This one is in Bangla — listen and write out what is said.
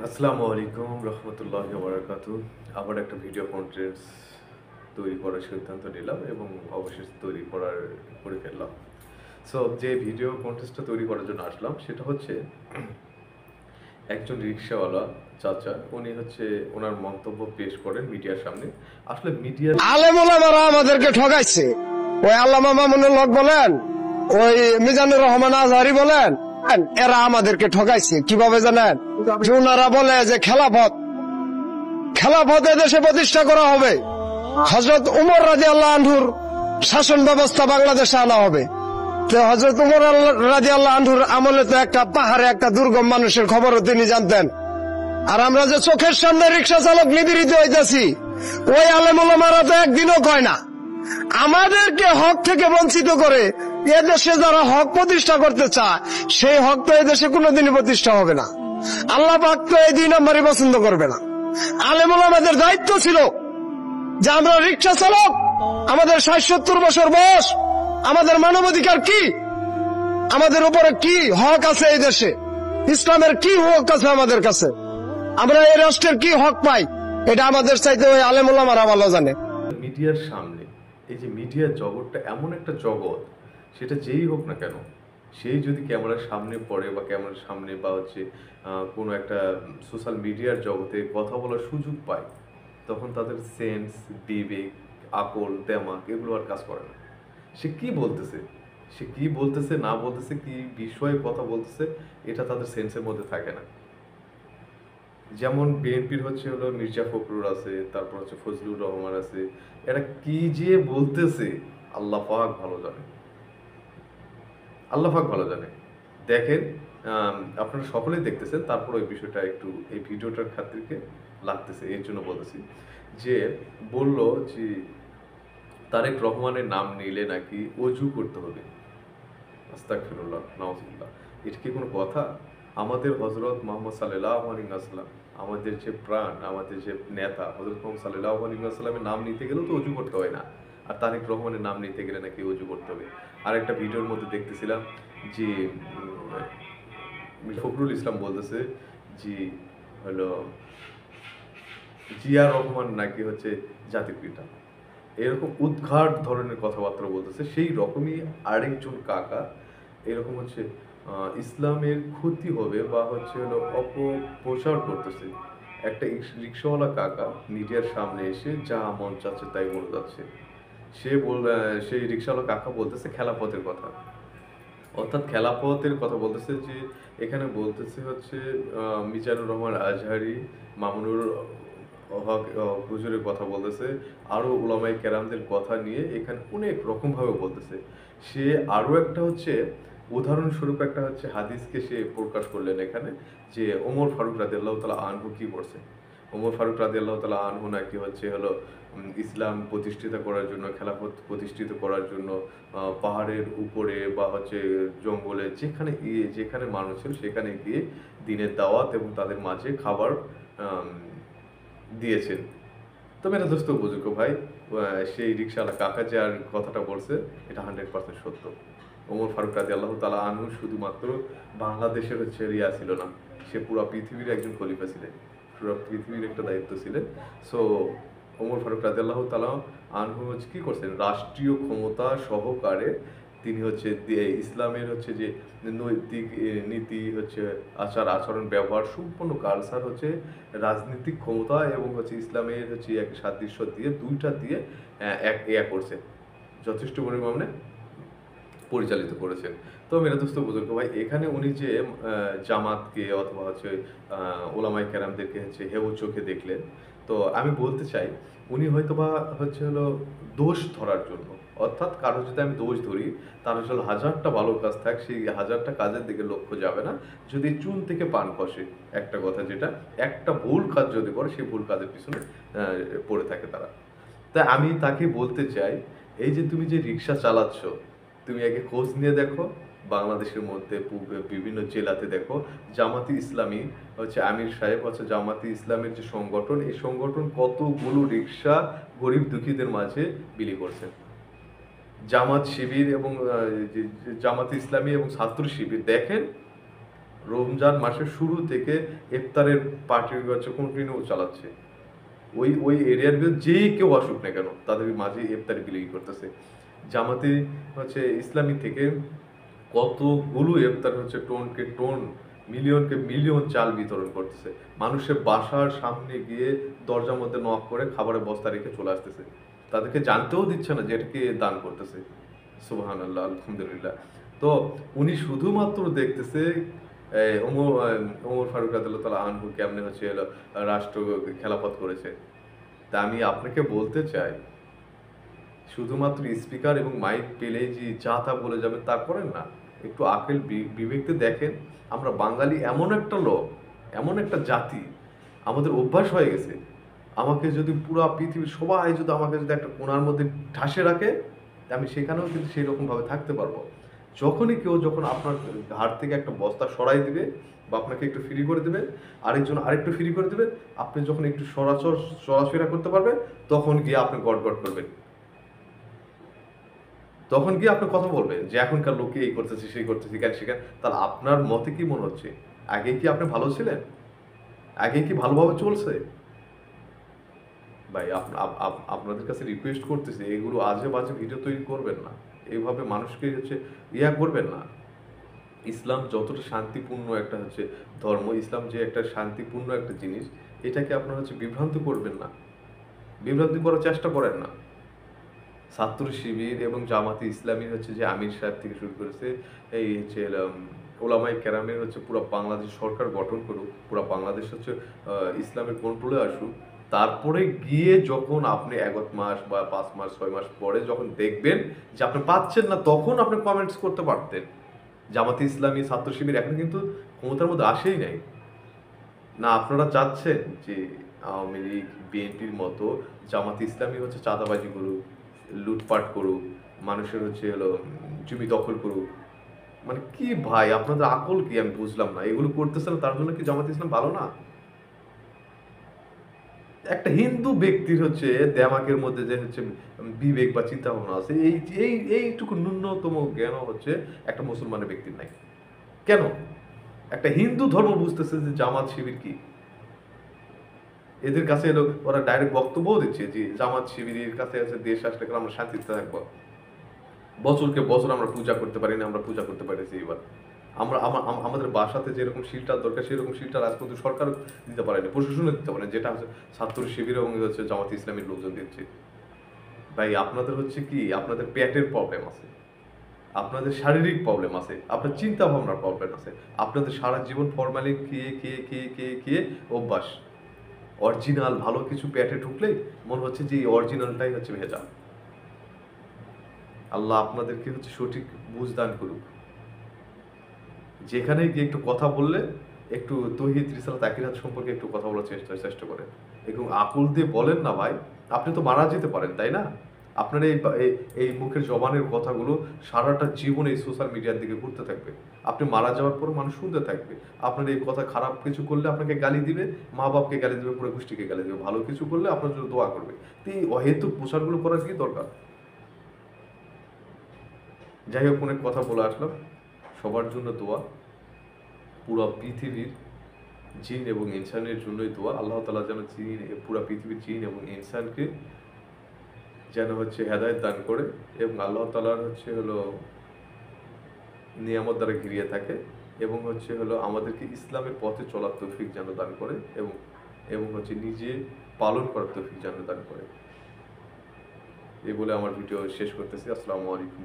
আসসালামু আলাইকুম রহমতুল্লাহি ওয়া বারাকাতুহু। আবার একটা ভিডিও কন্টেন্টস তৈরি করার সিদ্ধান্ত নিলাম এবং অবশেষে তৈরি করে ফেললাম। সো যে ভিডিও কন্টেন্টসটা তৈরি করার জন্য আসলাম সেটা হচ্ছে একজন রিক্সাওয়ালা চাচা, উনি হচ্ছে ওনার মন্তব্য পেশ করেন মিডিয়ার সামনে। আসলে মিডিয়ার আলেম ওলামারা আমাদেরকে ঠকাইছে। ওই আল্লামা মামুনুল হক বলেন, ওই মিজানুর রহমান আজহারি বলেন, এরা আমাদেরকে ঠকাইছে। কিভাবে জানেন? যে ওনারা বলে যে খেলাফত এদেশে প্রতিষ্ঠা করা হবে, হযরত উমর রাদিয়াল্লাহু আনহুর শাসন ব্যবস্থা বাংলাদেশে আনা হবে। তো হযরত উমর রাদিয়াল্লাহু আনহুর আমলে তো একটা পাহাড়ে একটা দুর্গম মানুষের খবরও তিনি জানতেন। আর আমরা যে চোখের সামনে রিক্সা চালক নিপীড়িত হইতেছি, ওই আলেম ওলামারা তো একদিনও কয় না। আমাদেরকে হক থেকে বঞ্চিত করে এদেশে যারা হক প্রতিষ্ঠা করতে চায়, সেই হক তো এদেশে কোনোদিনই প্রতিষ্ঠা হবে না। আল্লাহ পাক তো এই 2 নম্বরই পছন্দ করবে না। আলেম ওলামাদের দায়িত্ব ছিল যে আমরা রিক্সা চালক, আমাদের 60-70 বছর বয়স, আমাদের মানবাধিকার কি, আমাদের উপরে কি হক আছে, এই দেশে ইসলামের কি হক আছে আমাদের কাছে, আমরা এই রাষ্ট্রের কি হক পাই, এটা আমাদের চাইতে ওই আলেম ওলামারা ভালো জানে। মিডিয়ার সামনে, এই যে মিডিয়ার জগৎটা এমন একটা জগৎ, সেটা যেই হোক না কেন, সেই যদি ক্যামেরার সামনে পড়ে বা ক্যামেরার সামনে বা হচ্ছে কোনো একটা সোশ্যাল মিডিয়ার জগতে কথা বলার সুযোগ পায়, তখন তাদের সেন্স, বিবেক, আকল, দেমাক এগুলো আর কাজ করে না। সে কি বলতেছে, সে কি বলতেছে না বলতেছে, কি বিষয়ে কথা বলতেছে, এটা তাদের সেন্সের মধ্যে থাকে না। যেমন বিএনপির হচ্ছে হলো মির্জা ফখরুল আছে, তারপর হচ্ছে ফজলুর রহমান আছে, এরা কি যে বলতেছে আল্লাহ পাক ভালো জানে, আল্লাহ পাক ভালো জানে। দেখেন, আপনারা সকলেই দেখতেছেন, তারপর ওই বিষয়টা একটু এই ভিডিওটার খাতিরকে লাগতেছে, এর জন্য বলতেছি যে বলল যে তারেক রহমানের নাম নিলে নাকি অজু করতে হবে। আস্তাগফিরুল্লাহ, নাউজুবিল্লাহ। এটা কি কোনো কথা? আমাদের হযরত মুহাম্মদ সাল্লাল্লাহু আলাইহি ওয়াসাল্লাম, আমাদের যে প্রাণ, আমাদের যে নেতা হযরত মুহাম্মদ সাল্লাল্লাহু আলাইহি ওয়াসাল্লামের নাম নিতে গেলেও তো অজু করতে হয় না, আর তারেক রহমানের নাম নিতে গেলে নাকি অজু করতে হবে। আরেকটা ভিডিওর মধ্যে দেখতেছিলাম যে ফখরুল ইসলাম বলতেছে যে হলো জিয়া রহমান নাকি হচ্ছে জাতির পিতা, এরকম উদ্ঘাট ধরনের কথাবার্তা বলতেছে। সেই রকমই আরেকজন কাকা এরকম হচ্ছে ইসলামের ক্ষতি হবে বা হচ্ছে হলো অপপ্রচার করতেছে। একটা রিক্সাওয়ালা কাকা মিডিয়ার সামনে এসে যা মন চাচ্ছে তাই বলে যাচ্ছে। সেই রিক্সাওয়ালা কাকা বলতেছে খেলাফতের কথা, অর্থাৎ খেলাফতের কথা বলতেছে যে এখানে বলতেছে হচ্ছে মিজানুর রহমান আজহারি, মামুনুর হক হুজুরের কথা বলতেছে, আরো উলামায়ে কেরামদের কথা নিয়ে এখানে অনেক রকম ভাবে বলতেছে। সে আরো একটা হচ্ছে উদাহরণস্বরূপ একটা হচ্ছে হাদিসকে সে প্রকাশ করলেন এখানে, যে ওমর ফারুক রাদিয়াল্লাহু তাআলা আনহু কি করছে। ওমর ফারুক রাদিয়াল্লাহু তাআলা আনহু নাকি হচ্ছে হলো ইসলাম প্রতিষ্ঠিত করার জন্য, খেলাফত প্রতিষ্ঠিত করার জন্য পাহাড়ের উপরে বা হচ্ছে জঙ্গলে যেখানে মানুষ ছিল সেখানে গিয়ে দিনের দাওয়াত এবং তাদের মাঝে খাবার আম, দিয়েছেন। তো মেরা দোস্ত বুজুর্গ ভাই, সেই রিক্সাওয়ালা কাকা যে আর কথাটা বলছে, এটা 100% সত্য। ওমর ফারুক রাদিয়াল্লাহু তাআলা আনহু শুধুমাত্র বাংলাদেশের হচ্ছে রিয়া ছিল না, সে পুরো পৃথিবীর একজন খলিফা ছিলেন, পুরো পৃথিবীর একটা দায়িত্ব ছিলেন। সো ওমর ফারুক রাদিয়াল্লাহু তাআলা আনহু হচ্ছে কি করছেন, রাষ্ট্রীয় ক্ষমতা সহকারে তিনি হচ্ছে ইসলামের হচ্ছে যে নৈতিক নীতি হচ্ছে আচার আচরণ ব্যবহার সম্পূর্ণ কালচার হচ্ছে রাজনৈতিক ক্ষমতা এবং হচ্ছে ইসলামের হচ্ছে এক সাদৃশ্য দিয়ে দুইটা দিয়ে এক করছে, যথেষ্ট পরিমাণে পরিচালিত করেছেন। তো মেরা দোস্ত বুজুর্গ ভাই, এখানে উনি যে জামাতকে অথবা হচ্ছে ওলামায়ে কেরামদেরকে হচ্ছে হেউ চোখে দেখলেন, তো আমি বলতে চাই উনি হয়তোবা হচ্ছে হলো দোষ ধরার জন্য, অর্থাৎ কারো যদি আমি দোষ ধরি, তার আসলে 1000টা ভালো কাজ থাক, সেই 1000টা কাজের দিকে লক্ষ্য যাবে না যদি চুন থেকে পান খসে। একটা কথা, যেটা একটা ভুল কাজ যদি করে সেই ভুল কাজের পিছনে পড়ে থাকে তারা। তাই আমি তাকে বলতে চাই, এই যে তুমি যে রিক্সা চালাচ্ছ, তুমি আগে খোঁজ নিয়ে দেখো, বাংলাদেশের মধ্যে বিভিন্ন জেলাতে দেখো জামাতি ইসলামী হচ্ছে আমির সাহেব হচ্ছে জামাতি ইসলামের যে সংগঠন, এই সংগঠন কতগুলো রিক্সা গরিব দুঃখীদের মাঝে বিলি করছে। জামাত শিবির এবং জামাত ইসলামী এবং ছাত্র শিবির দেখেন রমজান মাসের শুরু থেকে ইফতারের পার্টি হচ্ছে কন্টিনিউ চালাচ্ছে। ওই ওই এরিয়ার যেই কেউ আসুক না কেন তাদের মাঝে ইফতারি বিলি করতেছে। জামাতে হচ্ছে ইসলামী থেকে কতগুলো ইফতার হচ্ছে টোনকে টোন, মিলিয়নকে মিলিয়ন চাল বিতরণ করতেছে। মানুষের বাসার সামনে গিয়ে দরজার মধ্যে নক করে খাবারের বস্তা রেখে চলে আসতেছে, তাদেরকে জানতেও দিচ্ছে না যে এটাকে দান করতেছে। সুবহানাল্লাহ, আলহামদুলিল্লাহ। তো উনি শুধুমাত্র দেখতেছে ওমর ফারুক রাদিয়াল্লাহু তাআলা আনহু কেমনে হচ্ছে রাষ্ট্র খেলাফত করেছে। তা আমি আপনাকে বলতে চাই, শুধুমাত্র স্পিকার এবং মাইক পেলে যে যা তা বলে যাবেন তা করেন না। একটু আকেল বিবেকতে দেখেন। আমরা বাঙালি এমন একটা লোক, এমন একটা জাতি, আমাদের অভ্যাস হয়ে গেছে, আমাকে যদি পুরো পৃথিবীর সবাই যদি আমাকে যদি একটা কোণার মধ্যে ঠাসে রাখে, আমি সেখানেও কিন্তু সেই রকম ভাবে থাকতে পারবো। যখনই কেউ যখন আপনার ঘাট থেকে একটা বস্তা সরাই দিবে বা আপনাকে একটু ফ্রি করে দেবে, আরেকজন আরেকটু ফ্রি করে দেবে, আপনি যখন একটু চলাফেরা করতে পারবেন, তখন গিয়ে আপনি গড়গড় করবেন, তখন গিয়ে আপনি কথা বলবেন যে এখনকার লোকে এই করতেছে সেই করতেছে কেন সেখানে। তাহলে আপনার মতে কি মনে হচ্ছে, আগে কি আপনি ভালো ছিলেন? আগে কি ভালোভাবে চলছে? ভাই আপনাদের কাছে রিকোয়েস্ট করতেছি, এগুলো আজে বাজে ভিডিও তৈরি করবেন না, এইভাবে মানুষকে হচ্ছে করবেন না। ইসলাম যতটা শান্তিপূর্ণ একটা হচ্ছে ধর্ম, ইসলাম যে একটা শান্তিপূর্ণ একটা জিনিস, এটাকে আপনারা হচ্ছে বিভ্রান্ত করবেন না, বিভ্রান্তি করার চেষ্টা করেন না। ছাত্র শিবির এবং জামাতে ইসলামী হচ্ছে যে আমির সাহেব থেকে শুরু করেছে, এই হচ্ছে ওলামায়ে কেরামের হচ্ছে পুরো বাংলাদেশ সরকার গঠন করুক, পুরো বাংলাদেশ হচ্ছে ইসলামের কন্ট্রোলে আসুক। তারপরে গিয়ে যখন আপনি ১ মাস বা ৫ মাস ৬ মাস পরে যখন দেখবেন যে আপনি পাচ্ছেন না, তখন আপনি কমেন্টস করতে পারতেন। জামাতে ইসলামী, ছাত্র শিবির এখন কিন্তু ক্ষমতার মধ্যে আসেই নাই। না আপনারা চাচ্ছেন যে আওয়ামী লীগ, বিএনপির মতো জামাতে ইসলামী হচ্ছে চাঁদাবাজি করুক, লুটপাট করুক, মানুষের হচ্ছে জমি দখল করুক। মানে কি ভাই, আপনাদের আকল কি আমি বুঝলাম না। এগুলো করতেছে না তার জন্য কি জামাত ইসলাম ভালো না? একটা হিন্দু ব্যক্তির হচ্ছে দেমাগের মধ্যে যে হচ্ছে বিবেক বা চিন্তা ভাবনা আছে, এই এই এইটুকু ন্যূনতম জ্ঞান হচ্ছে একটা মুসলমানের ব্যক্তির নাই। কেন? একটা হিন্দু ধর্ম বুঝতেছে যে জামাত শিবির কি। এদের কাছে ওরা ডাইরেক্ট বক্তব্যও দিচ্ছে যে জামাত শিবিরের কাছে আছে দেশ আসলে আমরা শান্তিতে থাকবো, বছরকে বছর আমরা পূজা করতে পারি না, আমরা পূজা করতে পারিছি এবার। আমরা আমাদের বাসাতে যেরকম শিলটার দরকার সেরকম শিলটার আজ পর্যন্ত সরকার দিতে পারেনি, প্রশাসনও দিতে পারেনি, যেটা হচ্ছে ছাত্র শিবির এবং হচ্ছে জামাত ইসলামের লোকজন দিচ্ছে। ভাই আপনাদের হচ্ছে কি, আপনাদের পেটের প্রবলেম আছে, আপনাদের শারীরিক প্রবলেম আছে, আপনার চিন্তা ভাবনার প্রবলেম আছে, আপনাদের সারা জীবন ফরমালিন খেয়ে খেয়ে খেয়ে খেয়ে খেয়ে অভ্যাস। অরিজিনাল ভালো কিছু পেটে ঢুকলেই মনে হচ্ছে যে এই অরিজিনালটাই হচ্ছে ভেজা। আল্লাহ আপনাদেরকে হচ্ছে সঠিক বুঝ দান করুক। যেখানে গিয়ে একটু কথা বললে একটু তৌহিদ রিসালাত আকিরাত সম্পর্কে একটু কথা বলার চেষ্টা করেন এবং আকল দিয়ে বলেন না ভাই। আপনি তো মারা যেতে পারেন, তাই না? আপনার এই মুখের জবানের কথাগুলো সারাটা জীবন এই সোশ্যাল মিডিয়ার দিকে ঘুরতে থাকবে। আপনি মারা যাওয়ার পর মানুষ শুনতে থাকবে। আপনার এই কথা খারাপ কিছু করলে আপনাকে গালি দিবে, মা বাপকে গালি দিবে, পুরো গোষ্ঠীকে গালি দিবে। ভালো কিছু করলে আপনার জন্য দোয়া করবে। তো এই অহেতুক প্রচারগুলো করার কি দরকার? যাই হোক, অনেক কথা বলে আসলাম। সবার জন্য দোয়া, পুরো পৃথিবীর জিন এবং ইনসানের জন্যই দোয়া। আল্লাহ তাআলা যেন পুরো পৃথিবীর জিন এবং ইনসানকে যেন হচ্ছে হেদায়েত দান করে এবং আল্লাহ তাআলার হচ্ছে নিয়ামত দ্বারা ঘিরিয়ে থাকে এবং হচ্ছে আমাদেরকে ইসলামের পথে চলার তৌফিক যেন দান করে এবং এবং হচ্ছে নিজে পালন করার তৌফিক যেন দান করে। এই বলে আমার ভিডিও শেষ করতেছি। আসসালামু আলাইকুম।